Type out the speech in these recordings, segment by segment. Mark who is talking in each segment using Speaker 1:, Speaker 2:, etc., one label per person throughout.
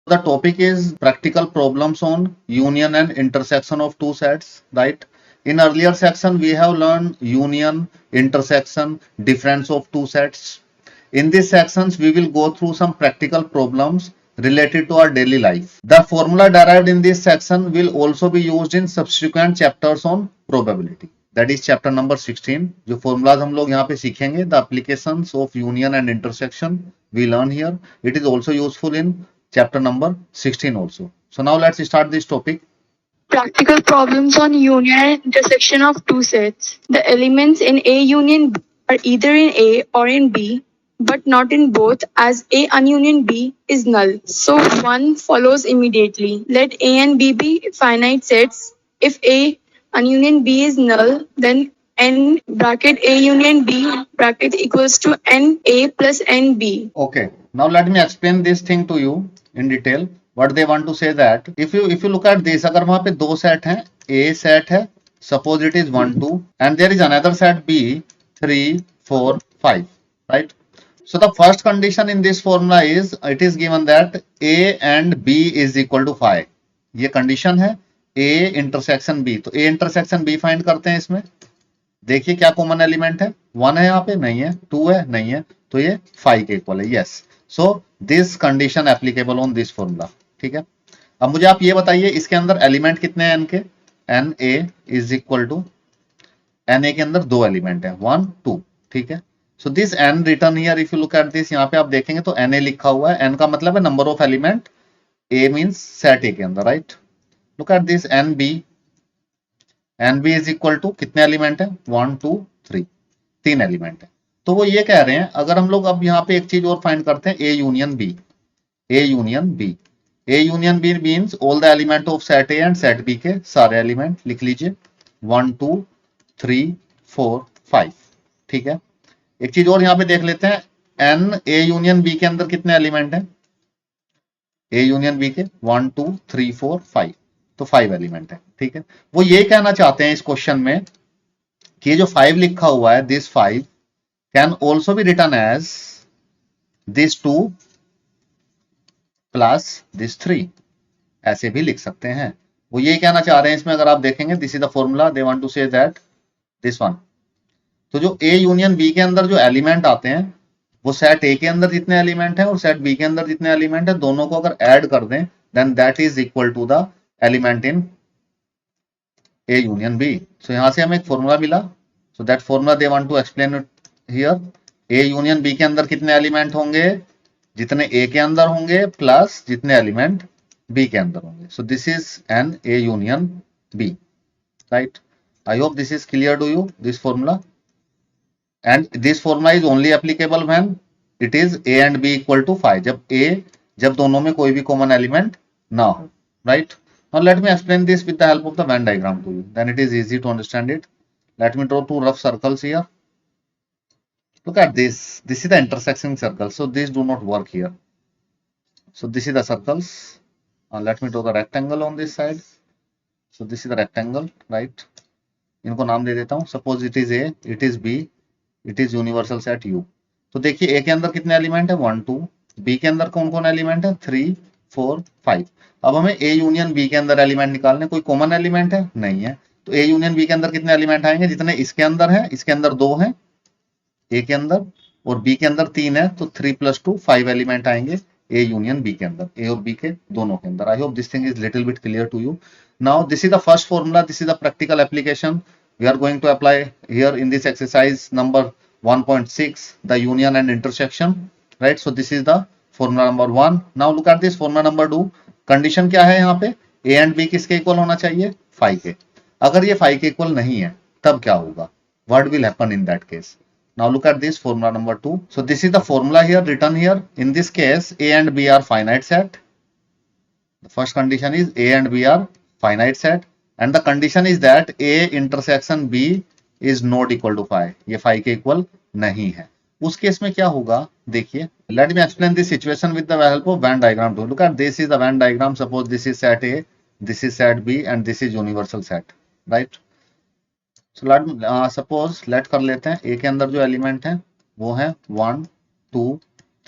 Speaker 1: The topic is practical problems on union and intersection of two sets, right? In earlier section, we have learned union, intersection, difference of two sets. In these sections, we will go through some practical problems related to our daily life. The formula derived in this section will also be used in subsequent chapters on probability. That is chapter number 16. जो formulas हम लोग यहाँ पे सीखेंगे, the applications of union and intersection we learn here. It is also useful in chapter number 16 also. So now let's start this topic.
Speaker 2: Practical problems on union and intersection of two sets. The elements in A union B are either in A or in B, but not in both, as A ununion B is null. So one follows immediately. Let A and B be finite sets. If A ununion B is null, then n bracket A union B bracket equals to n A plus n B.
Speaker 1: Okay, now let me explain this thing to you in detail. What they want to say that if you look at this, अगर वहां पे दो set हैं, A set है, suppose it is 1 2 and there is another set B 3 4 5, right? So the first condition in this formula is it is given that A and B is equal to 5. ये condition है A intersection B. तो A intersection B find करते हैं इसमें. देखिए क्या common element है, 1 है यहाँ पे, नहीं है, 2 है, नहीं है, तो ये 5 के इक्वल है. Yes, so this condition applicable on this formula. ठीक है, अब मुझे आप ये बताइए इसके अंदर एलिमेंट कितने हैं, एन के, n A is equal to, n A के अंदर दो एलिमेंट है, 1 2. ठीक है, so this n written here, if you look at this, यहाँ पे आप देखेंगे तो एन ए लिखा हुआ है. एन का मतलब है number of element, A means set A के अंदर, right? Look at this n B, n B is equal to कितने एलिमेंट है, 1 2 3, तीन एलिमेंट है. तो वो ये कह रहे हैं, अगर हम लोग अब यहाँ पे एक चीज और फाइंड करते हैं, A union B, A union B. A union B means all the element of set A and set B के सारे एलिमेंट लिख लीजिए, 1 2 3 4 5. ठीक है, एक चीज और यहाँ पे देख लेते हैं, एन ए यूनियन बी के अंदर कितने एलिमेंट हैं, ए यूनियन बी के 1 2 3 4 5, तो 5 एलिमेंट है. ठीक है, वो ये कहना चाहते हैं इस क्वेश्चन में कि ये जो 5 लिखा हुआ है, this 5 can also be written as this 2 plus this 3, ऐसे भी लिख सकते हैं. वो ये कहना चाह रहे हैं इसमें, अगर आप देखेंगे, this is the formula, they want to say that this one. तो जो ए यूनियन बी के अंदर जो एलिमेंट आते हैं, वो सेट ए के अंदर जितने एलिमेंट हैं और सेट बी के अंदर जितने एलिमेंट हैं, दोनों को अगर ऐड कर दें, then that is equal to the element in A union B. So यहां से हमें एक फॉर्मूला मिला. So that formula they want to explain it here. A union B के अंदर कितने एलिमेंट होंगे, जितने ए के अंदर होंगे प्लस जितने एलिमेंट बी के अंदर होंगे. So this is n A union B, right? I hope this is clear to you, this formula. And this formula is only applicable when it is A and B equal to 5, जब दोनों में कोई भी common element ना हो, right? Now let me explain this with the help of the Venn diagram to you. Then it is easy to understand it. Let me draw two rough circles here. Look at this. This is the intersecting circle. So these do not work here. So this is the circles. Let me draw the rectangle on this side. So this is the rectangle, right? इनको नाम दे देता हूँ. Suppose it is A, it is B, it is universal set U. तो देखिए A के अंदर कितने element है, 1 2. B के अंदर कौन कौन एलिमेंट है, 3 4 5. अब हमें ए यूनियन बी के अंदर एलिमेंट निकालने, कोई कॉमन एलिमेंट है, नहीं है. तो ए यूनियन बी के अंदर कितने एलिमेंट आएंगे, जितने इसके अंदर है, इसके अंदर 2 हैं ए के अंदर, और बी के अंदर 3 है, तो 3 + 2 5 एलिमेंट आएंगे ए यूनियन बी के अंदर, ए और बी के दोनों के अंदर. I hope this thing is little bit clear to you. Now this is the first formula, this is the practical application we are going to apply here in this exercise number 1.6, the union and intersection, right? So this is the formula number 1. Now look at this formula number 2. Condition क्या है यहाँ पे, A and B किसके equal होना चाहिए, 5 के. अगर ये 5 के इक्वल नहीं है, तब क्या होगा, what will happen in that case? Now look at this formula number 2. So this is the formula here written here. In this case A and B are finite set. The first condition is A and B are finite set, and the condition is that A intersection B is not equal to 5. ये 5 के equal नहीं है. उस case में क्या होगा, देखिए, let me explain this situation with the help of Venn diagram too. Look at this is the Venn diagram. Suppose this is set A, this is set B, and this is universal set, right? So let suppose let कर लेते हैं, ए के अंदर जो element है वो है 1 2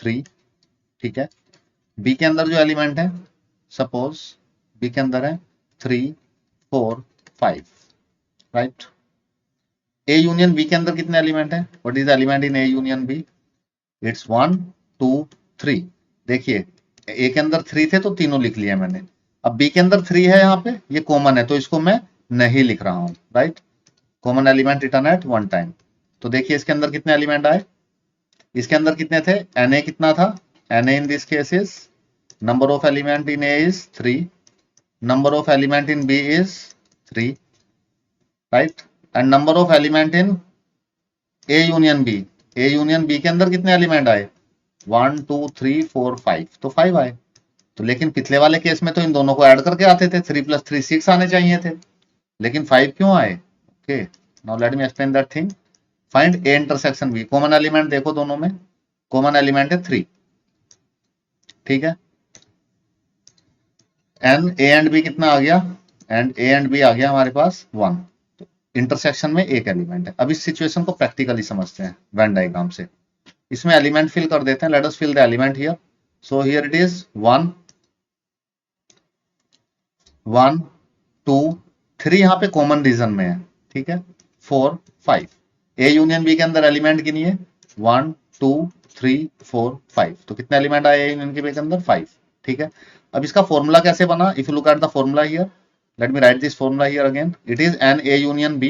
Speaker 1: 3, ठीक है. बी के अंदर जो एलिमेंट है सपोज बी के अंदर है 3 4 5, राइट। ए यूनियन बी के अंदर कितने एलिमेंट है? What is element in A union B? It's 1 2 3। देखिए ए के अंदर 3 थे तो तीनों लिख लिया मैंने। अब बी के अंदर 3 है, यहाँ पे ये कॉमन है तो इसको मैं नहीं लिख रहा हूं, right. Common element written at one time. तो देखिए इसके अंदर कितने एलिमेंट आए? इसके अंदर कितने थे? Na कितना था? Na in this case is number of element in A is 3, number of element in B is 3, right, and number of element in A union B। A union B के अंदर कितने एलिमेंट आए? 1 2 3 4 5, तो 5 आए। तो लेकिन पिछले वाले केस में तो इन दोनों को ऐड करके आते थे, 3 + 3 6 आने चाहिए थे, लेकिन 5 क्यों आए? Okay, now let me explain that thing. Find A intersection B। Common element देखो दोनों में, कॉमन एलिमेंट है 3, ठीक है। एन A एंड B कितना आ गया? एंड A एंड B आ गया हमारे पास 1। तो इंटरसेक्शन में एक एलिमेंट है। अब इस सिचुएशन को प्रैक्टिकली समझते हैं वेन डायग्राम से। इसमें एलिमेंट फिल कर देते हैं। Let us fill the element here. So here it is 1 1 2 3, यहाँ पे कॉमन रीजन में है, ठीक है, 4 5। ए यूनियन बी के अंदर एलिमेंट गिनिए 1 2 3 4 5। तो कितने एलिमेंट आए ए यूनियन बी के अंदर? 5, ठीक है। अब इसका फॉर्मूला कैसे बना? If you look at the formula here, let me write this formula here again. It is n A union B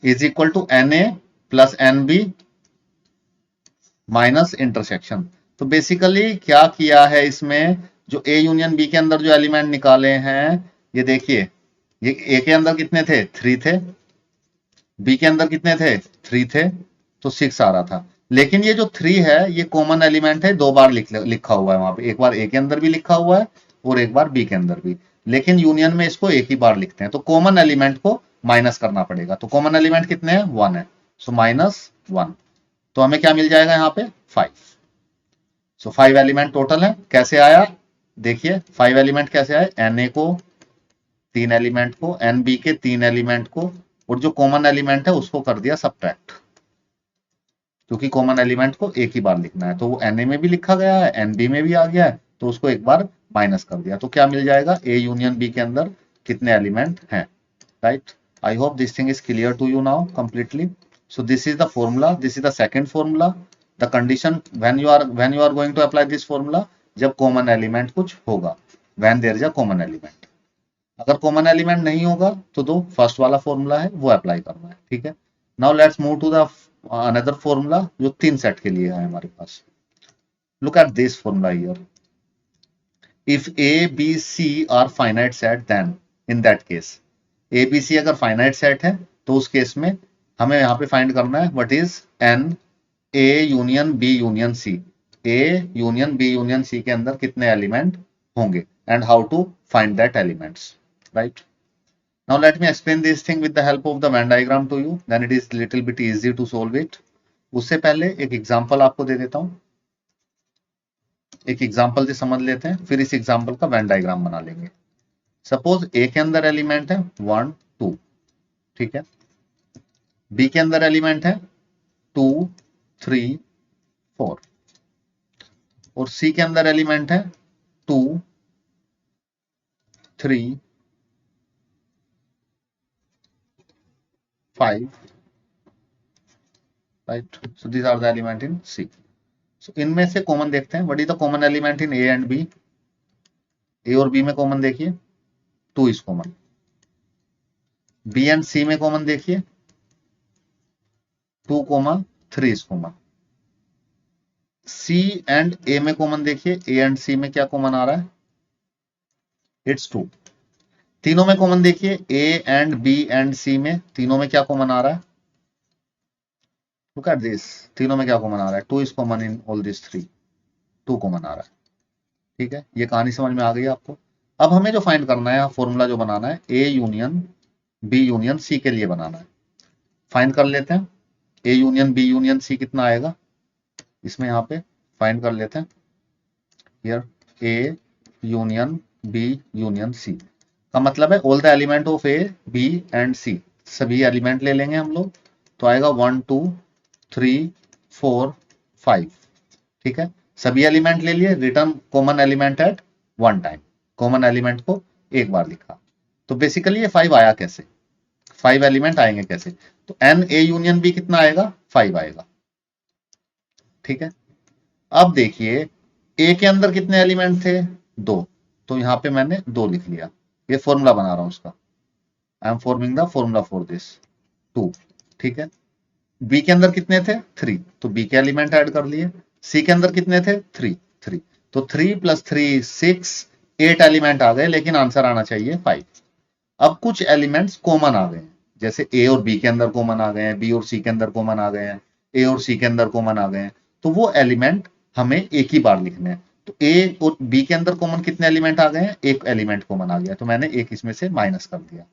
Speaker 1: is equal to n A plus n B minus intersection. तो basically क्या किया है इसमें, जो ए union B के अंदर जो element निकाले हैं, ये देखिए, ये ए के अंदर कितने थे? 3 थे, बी के अंदर कितने थे? 3 थे, तो 6 आ रहा था। लेकिन ये जो 3 है ये कॉमन एलिमेंट है, 2 बार लिखा हुआ है वहां पे, एक बार ए के अंदर भी लिखा हुआ है और एक बार बी के अंदर भी, लेकिन यूनियन में इसको एक ही बार लिखते हैं। तो कॉमन एलिमेंट को माइनस करना पड़ेगा। तो कॉमन एलिमेंट कितने हैं? 1 है, सो -1। तो हमें क्या मिल जाएगा यहाँ पे? 5। सो 5 एलिमेंट टोटल है। कैसे आया देखिए, 5 एलिमेंट कैसे आए? Na को 3 एलिमेंट को, Nb के 3 एलिमेंट को, और जो कॉमन एलिमेंट है उसको कर दिया सब्ट्रैक्ट, क्योंकि कॉमन एलिमेंट को एक ही बार लिखना है। तो वो Na में भी लिखा गया है, Nb में भी आ गया है, तो उसको एक बार माइनस कर दिया। तो क्या मिल जाएगा? A यूनियन B के अंदर कितने एलिमेंट हैं, right. I hope this thing is clear to you now completely. So this is the formula, this is the second formula. The condition when you are going to apply this formula, जब common element कुछ होगा, when there is a common element. अगर common element नहीं होगा तो दो first वाला formula है वो अप्लाई करना है, ठीक है। Now let's move to the another formula जो 3 सेट के लिए है हमारे पास। Look at this formula here. If A, B, C are finite set, then in that case, A, B, C अगर finite set है तो उस केस में हमें यहाँ पे फाइंड करना है what is n A union B union C. A union B union C के अंदर कितने एलिमेंट होंगे and how to find that elements, right. Now let me explain this thing with the help of the Venn diagram to you, then it is little bit easy to solve it. उससे पहले एक example आपको दे देता हूं, एक example से समझ लेते हैं, फिर इस एग्जांपल का वेन डायग्राम बना लेंगे। सपोज ए के अंदर एलिमेंट है 1 2, ठीक है। बी के अंदर एलिमेंट है 2 3 4, और सी के अंदर एलिमेंट है 2 3 5, right. So these are the element in C. सो इनमें से कॉमन देखते हैं, what is the common element in A and B. A और बी में कॉमन देखिए 2 is common. B and C में कॉमन देखिए 2, 3 is common. C and A में कॉमन देखिए, ए एंड सी में क्या कॉमन आ रहा है? इट्स 2। तीनों में कॉमन देखिए, ए एंड बी एंड सी में, तीनों में क्या कॉमन आ रहा है? लुक एट दिस, तीनों में क्या कॉमन आ रहा है? 2 is common in all this 3, 2 common आ रहा है, ठीक है। ये कहानी समझ में आ गई आपको। अब हमें जो फाइंड करना है, फॉर्मूला जो बनाना है, A union B union C के लिए बनाना है। फाइंड कर लेते हैं A union B union C कितना आएगा, इसमें यहाँ पे फाइंड कर लेते हैं। Here A union B union C का मतलब है all the element of A B and C, सभी एलिमेंट ले लेंगे हम लोग, तो आएगा 1 2 3 4 5, ठीक है। सभी एलिमेंट ले लिए, written common element at one time, common element को एक बार लिखा। तो बेसिकली ये 5 आया कैसे, 5 एलिमेंट आएंगे कैसे, तो एन ए यूनियन बी कितना आएगा, 5 आएगा। ठीक है, अब देखिए ए के अंदर कितने एलिमेंट थे, 2, तो यहां पे मैंने 2 लिख लिया, ये फॉर्मूला बना रहा हूं उसका, I am forming the formula for this 2। ठीक है, बी के अंदर कितने थे, 3, तो बी के एलिमेंट ऐड कर लिए। सी के अंदर कितने थे, 3, तो 3 + 3 6, 8 एलिमेंट आ गए, लेकिन आंसर आना चाहिए 5। अब कुछ एलिमेंट्स कॉमन आ गए हैं, जैसे ए और बी के अंदर कॉमन आ गए हैं, बी और सी के अंदर कॉमन आ गए हैं, ए और सी के अंदर कॉमन आ गए हैं, तो वो एलिमेंट हमें एक ही बार लिखने हैं। तो ए और बी के अंदर कॉमन कितने एलिमेंट आ गए हैं, एक एलिमेंट कॉमन आ गया, तो मैंने एक इसमें से माइनस कर दिया।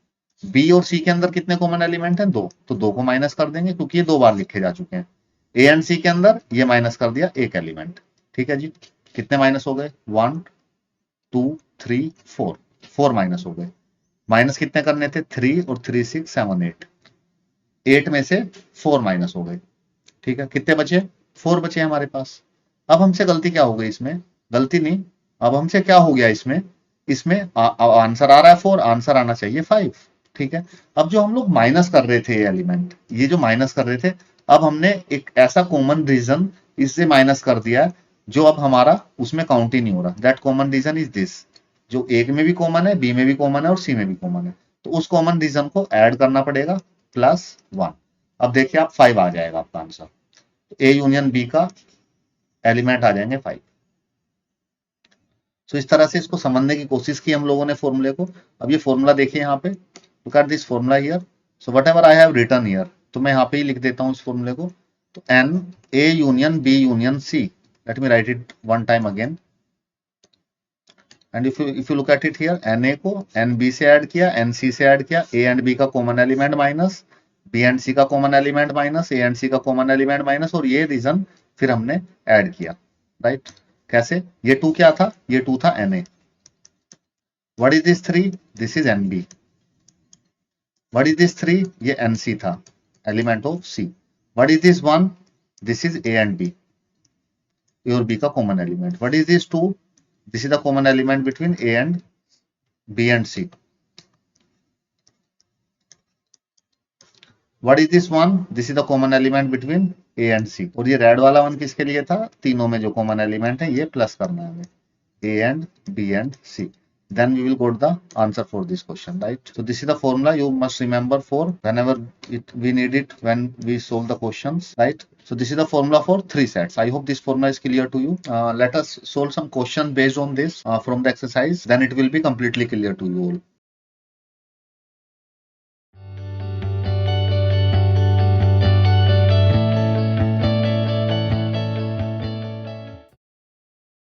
Speaker 1: बी और सी के अंदर कितने कॉमन एलिमेंट हैं, 2, तो 2 को माइनस कर देंगे क्योंकि ये 2 बार लिखे जा चुके हैं। ए एंड सी के अंदर ये माइनस कर दिया एक एलिमेंट। ठीक है जी, कितने माइनस हो गए, 1 2 3 4, 4 माइनस हो गए। माइनस कितने करने थे, 3 और 3 6 7 8, 8 में से 4 माइनस हो गए। ठीक है, कितने बचे, 4 बचे हमारे पास। अब हमसे गलती क्या हो गई इसमें, गलती नहीं, अब हमसे क्या हो गया इसमें, इसमें आंसर आ रहा है 4, आंसर आना चाहिए 5। ठीक है, अब जो हम लोग माइनस कर रहे थे एलिमेंट, ये जो माइनस कर रहे थे, अब हमने एक ऐसा कॉमन रीजन इससे माइनस कर दिया है जो अब हमारा उसमें काउंट ही नहीं हो रहा। That common region is this, जो एक में भी कॉमन है, बी में भी कॉमन है और सी में भी कॉमन है, तो उस कॉमन रीजन को ऐड करना पड़ेगा +1। अब देखिए आप 5 आ जाएगा आपका आंसर, ए यूनियन बी का एलिमेंट आ जाएंगे 5। तो इस तरह से इसको समझने की कोशिश की हम लोगों ने फॉर्मूले को। अब ये फॉर्मूला देखिए यहाँ पे, look at this formula here, so whatever I have written here, तो मैं यहाँ पे ही लिख देता हूँ इस फॉर्मूले को। तो n A union B union C, let me write it one time again, and if you look at it here, n A को एन बी से ऐड किया, एन सी से ऐड किया, ए एंड बी का common element minus, B and C का common element minus, A and C का common element minus, और ये रीजन फिर हमने ऐड किया। राइट, कैसे, ये 2 क्या था, ये 2 था n A. What is this 3, this is n B. What is this 3, ये एन सी था, element of C. What is this 1, this is A and B, A और बी का common element. What is this 2, this is the common element between A and B and C. What is this one, this is the common element between A and C. और ये red वाला one किसके लिए था, तीनों में जो common element है ये प्लस करना है हमें, A and B and C. Then we will got the answer for this question, right? So this is the formula you must remember for whenever we need it when we solve the questions, right? So this is the formula for 3 sets. I hope this formula is clear to you. Let us solve some question based on this from the exercise. Then it will be completely clear to you all.